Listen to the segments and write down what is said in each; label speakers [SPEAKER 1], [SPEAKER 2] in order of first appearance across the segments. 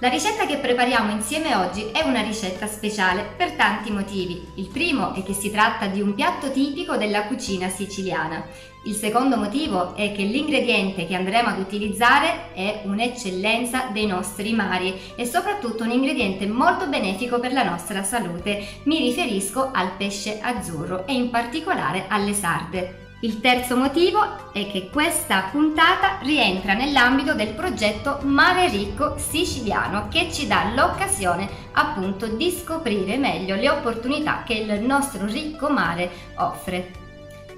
[SPEAKER 1] La ricetta che prepariamo insieme oggi è una ricetta speciale per tanti motivi. Il primo è che si tratta di un piatto tipico della cucina siciliana. Il secondo motivo è che l'ingrediente che andremo ad utilizzare è un'eccellenza dei nostri mari e soprattutto un ingrediente molto benefico per la nostra salute. Mi riferisco al pesce azzurro e in particolare alle sarde. Il terzo motivo è che questa puntata rientra nell'ambito del progetto Mare Ricco Siciliano, che ci dà l'occasione appunto di scoprire meglio le opportunità che il nostro ricco mare offre.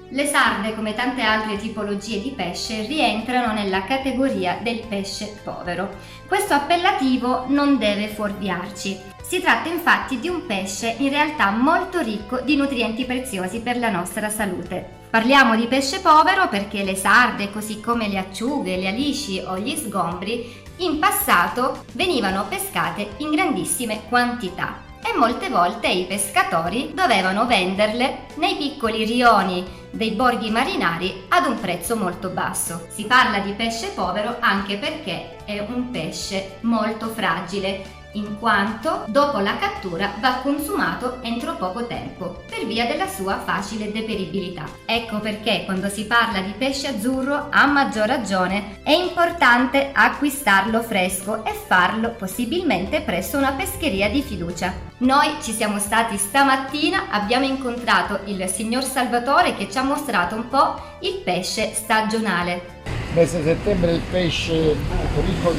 [SPEAKER 1] Le sarde, come tante altre tipologie di pesce, rientrano nella categoria del pesce povero. Questo appellativo non deve fuorviarci. Si tratta infatti di un pesce in realtà molto ricco di nutrienti preziosi per la nostra salute. Parliamo di pesce povero perché le sarde, così come le acciughe, le alici o gli sgombri, in passato venivano pescate in grandissime quantità e molte volte i pescatori dovevano venderle nei piccoli rioni dei borghi marinari ad un prezzo molto basso. Si parla di pesce povero anche perché è un pesce molto fragile, in quanto dopo la cattura va consumato entro poco tempo per via della sua facile deperibilità. Ecco perché quando si parla di pesce azzurro, a maggior ragione, è importante acquistarlo fresco e farlo possibilmente presso una pescheria di fiducia. Noi ci siamo stati stamattina, abbiamo incontrato il signor Salvatore che ci ha mostrato un po' il pesce stagionale.
[SPEAKER 2] Mese settembre il pesce ricco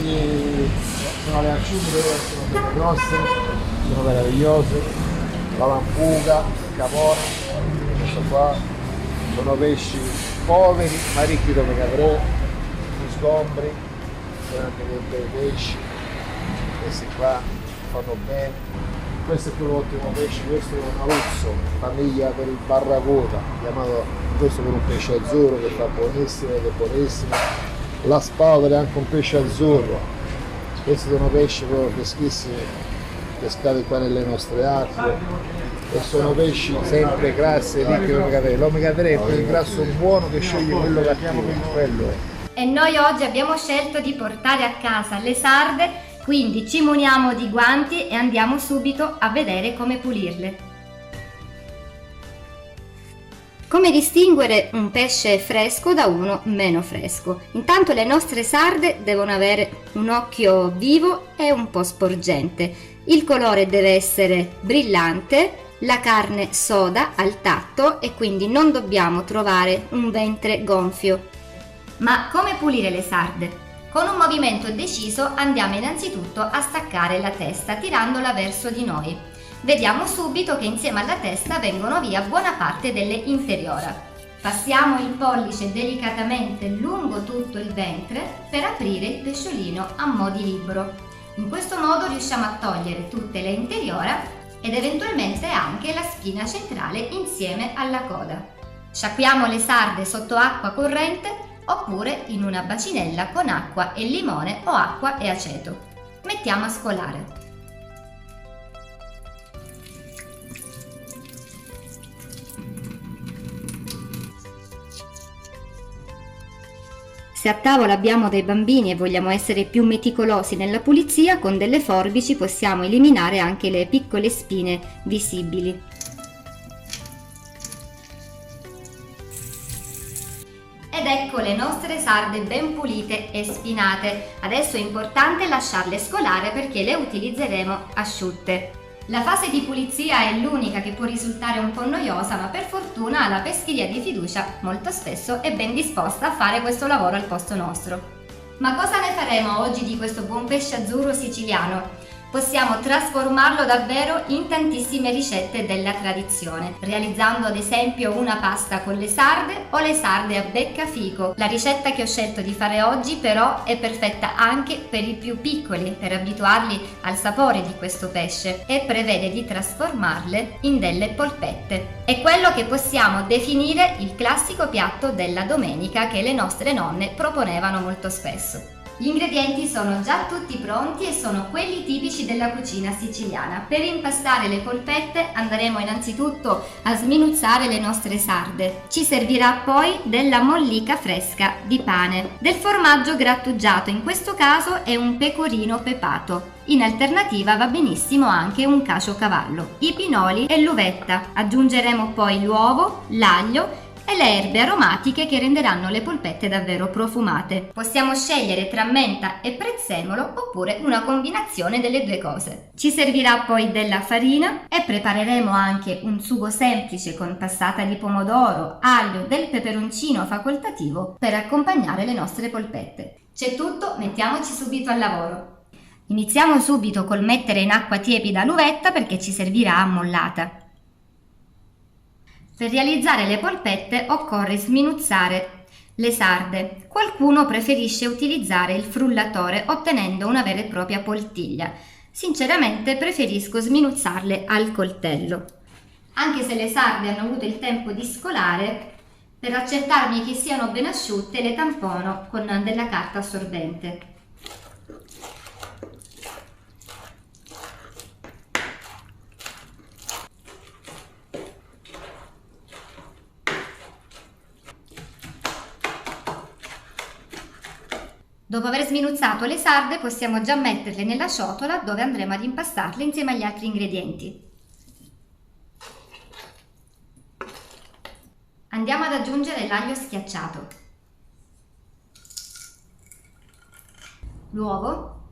[SPEAKER 2] sono le acciughe, sono belle grosse, sono meravigliose, la lampuga, il capone, questo qua, sono pesci poveri ma ricchi di omega 3, gli sgombri, sono anche dei bei pesci, questi qua fanno bene. Questo è più un ottimo pesce, questo è un aluzzo, famiglia per il barracuda, chiamato questo per un pesce azzurro che fa buonissimo ed è buonissimo. La spauda è anche un pesce azzurro, questi sono pesci proprio freschissimi, pescati qua nelle nostre acque e sono pesci sempre grassi e ricchi di omega 3. L'omega 3 è quel grasso buono che scioglie quello cattivo, quello è.
[SPEAKER 1] E noi oggi abbiamo scelto di portare a casa le sarde. Quindi ci muniamo di guanti e andiamo subito a vedere come pulirle. Come distinguere un pesce fresco da uno meno fresco? Intanto le nostre sarde devono avere un occhio vivo e un po' sporgente. Il colore deve essere brillante, la carne soda al tatto e quindi non dobbiamo trovare un ventre gonfio. Ma come pulire le sarde? Con un movimento deciso andiamo innanzitutto a staccare la testa tirandola verso di noi. Vediamo subito che insieme alla testa vengono via buona parte delle inferiora. Passiamo il pollice delicatamente lungo tutto il ventre per aprire il pesciolino a mo' di libro. In questo modo riusciamo a togliere tutte le interiora ed eventualmente anche la spina centrale insieme alla coda. Sciacquiamo le sarde sotto acqua corrente oppure in una bacinella con acqua e limone o acqua e aceto. Mettiamo a scolare. Se a tavola abbiamo dei bambini e vogliamo essere più meticolosi nella pulizia, con delle forbici possiamo eliminare anche le piccole spine visibili. Ed ecco le nostre sarde ben pulite e spinate. Adesso è importante lasciarle scolare perché le utilizzeremo asciutte. La fase di pulizia è l'unica che può risultare un po' noiosa, ma per fortuna la pescheria di fiducia molto spesso è ben disposta a fare questo lavoro al posto nostro. Ma cosa ne faremo oggi di questo buon pesce azzurro siciliano? Possiamo trasformarlo davvero in tantissime ricette della tradizione, realizzando ad esempio una pasta con le sarde o le sarde a beccafico. La ricetta che ho scelto di fare oggi però è perfetta anche per i più piccoli, per abituarli al sapore di questo pesce, e prevede di trasformarle in delle polpette. È quello che possiamo definire il classico piatto della domenica che le nostre nonne proponevano molto spesso. Gli ingredienti sono già tutti pronti e sono quelli tipici della cucina siciliana. Per impastare le polpette andremo innanzitutto a sminuzzare le nostre sarde. Ci servirà poi della mollica fresca di pane, del formaggio grattugiato, in questo caso è un pecorino pepato. In alternativa va benissimo anche un caciocavallo, i pinoli e l'uvetta. Aggiungeremo poi l'uovo, l'aglio e le erbe aromatiche che renderanno le polpette davvero profumate. Possiamo scegliere tra menta e prezzemolo oppure una combinazione delle due cose. Ci servirà poi della farina e prepareremo anche un sugo semplice con passata di pomodoro, aglio, del peperoncino facoltativo per accompagnare le nostre polpette. C'è tutto, mettiamoci subito al lavoro. Iniziamo subito col mettere in acqua tiepida l'uvetta perché ci servirà ammollata. Per realizzare le polpette occorre sminuzzare le sarde. Qualcuno preferisce utilizzare il frullatore ottenendo una vera e propria poltiglia. Sinceramente preferisco sminuzzarle al coltello. Anche se le sarde hanno avuto il tempo di scolare, per accertarmi che siano ben asciutte le tampono con della carta assorbente. Dopo aver sminuzzato le sarde possiamo già metterle nella ciotola dove andremo ad impastarle insieme agli altri ingredienti. Andiamo ad aggiungere l'aglio schiacciato, l'uovo,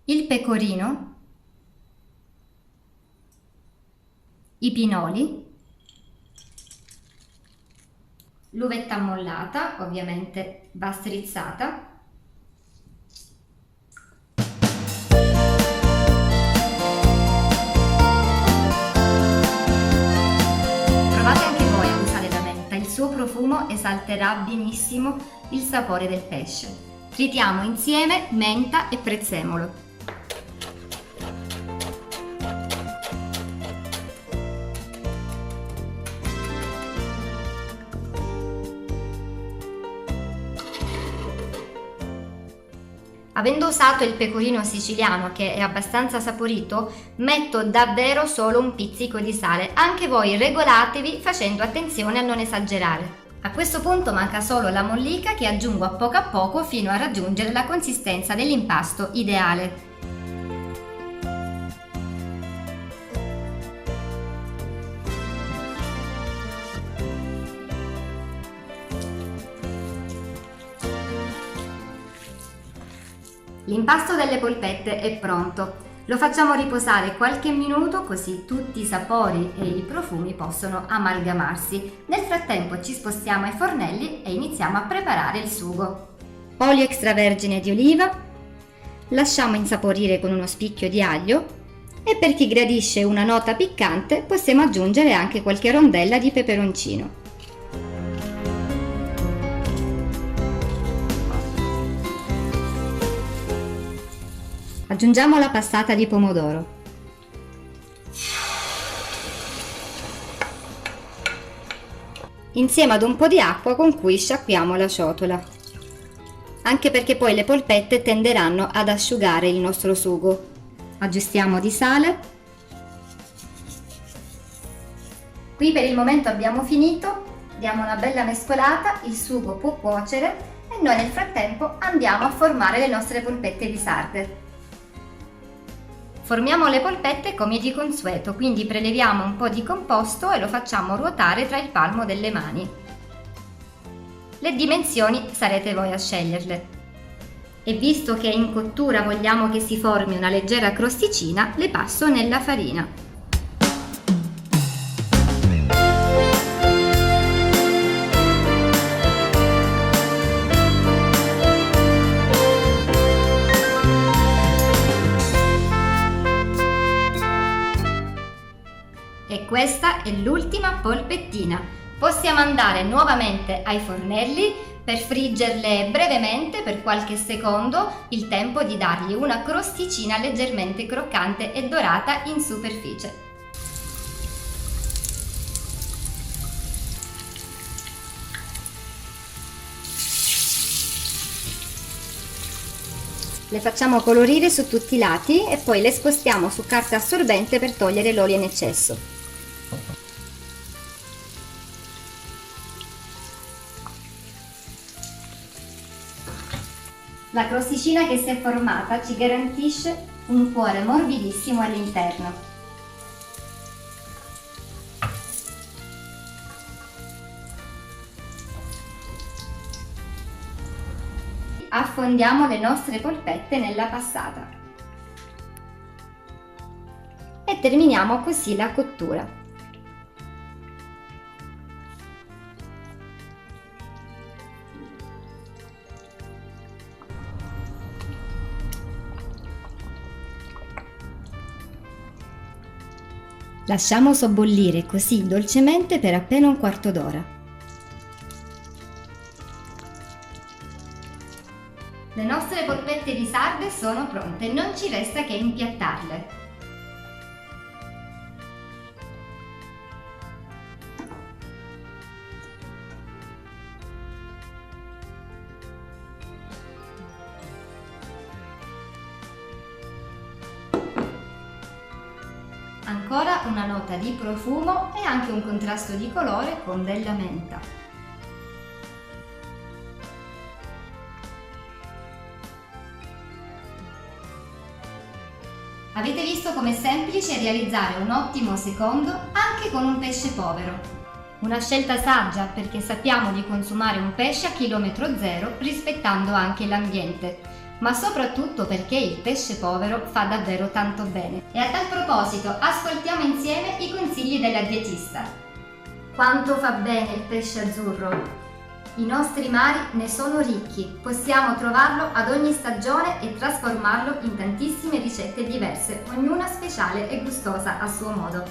[SPEAKER 1] il pecorino, i pinoli, l'uvetta ammollata, ovviamente va strizzata, provate anche voi a usare la menta, il suo profumo esalterà benissimo il sapore del pesce. Tritiamo insieme menta e prezzemolo. Avendo usato il pecorino siciliano che è abbastanza saporito, metto davvero solo un pizzico di sale. Anche voi regolatevi facendo attenzione a non esagerare. A questo punto manca solo la mollica che aggiungo a poco fino a raggiungere la consistenza dell'impasto ideale. L'impasto delle polpette è pronto. Lo facciamo riposare qualche minuto così tutti i sapori e i profumi possono amalgamarsi. Nel frattempo ci spostiamo ai fornelli e iniziamo a preparare il sugo. Olio extravergine di oliva, lasciamo insaporire con uno spicchio di aglio e per chi gradisce una nota piccante possiamo aggiungere anche qualche rondella di peperoncino. Aggiungiamo la passata di pomodoro. Insieme ad un po' di acqua con cui sciacquiamo la ciotola. Anche perché poi le polpette tenderanno ad asciugare il nostro sugo. Aggiustiamo di sale. Qui per il momento abbiamo finito. Diamo una bella mescolata, il sugo può cuocere e noi nel frattempo andiamo a formare le nostre polpette di sarde. Formiamo le polpette come di consueto, quindi preleviamo un po' di composto e lo facciamo ruotare tra il palmo delle mani. Le dimensioni sarete voi a sceglierle. E visto che in cottura vogliamo che si formi una leggera crosticina, le passo nella farina. E questa è l'ultima polpettina. Possiamo andare nuovamente ai fornelli per friggerle brevemente per qualche secondo, il tempo di dargli una crosticina leggermente croccante e dorata in superficie. Le facciamo colorire su tutti i lati e poi le spostiamo su carta assorbente per togliere l'olio in eccesso. La crosticina che si è formata ci garantisce un cuore morbidissimo all'interno. Affondiamo le nostre polpette nella passata e terminiamo così la cottura. Lasciamo sobbollire così dolcemente per appena un quarto d'ora. Le nostre polpette di sarde sono pronte, non ci resta che impiattarle. Ancora una nota di profumo e anche un contrasto di colore con della menta. Avete visto com'è semplice realizzare un ottimo secondo anche con un pesce povero. Una scelta saggia perché sappiamo di consumare un pesce a chilometro zero rispettando anche l'ambiente, ma soprattutto perché il pesce povero fa davvero tanto bene. E a tal proposito ascoltiamo insieme i consigli della dietista. Quanto fa bene il pesce azzurro! I nostri mari ne sono ricchi, possiamo trovarlo ad ogni stagione e trasformarlo in tantissime ricette diverse, ognuna speciale e gustosa a suo modo.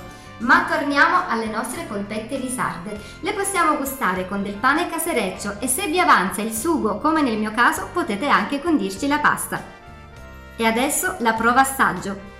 [SPEAKER 1] Ma torniamo alle nostre polpette di sarde. Le possiamo gustare con del pane casereccio e se vi avanza il sugo, come nel mio caso, potete anche condirci la pasta. E adesso la prova assaggio.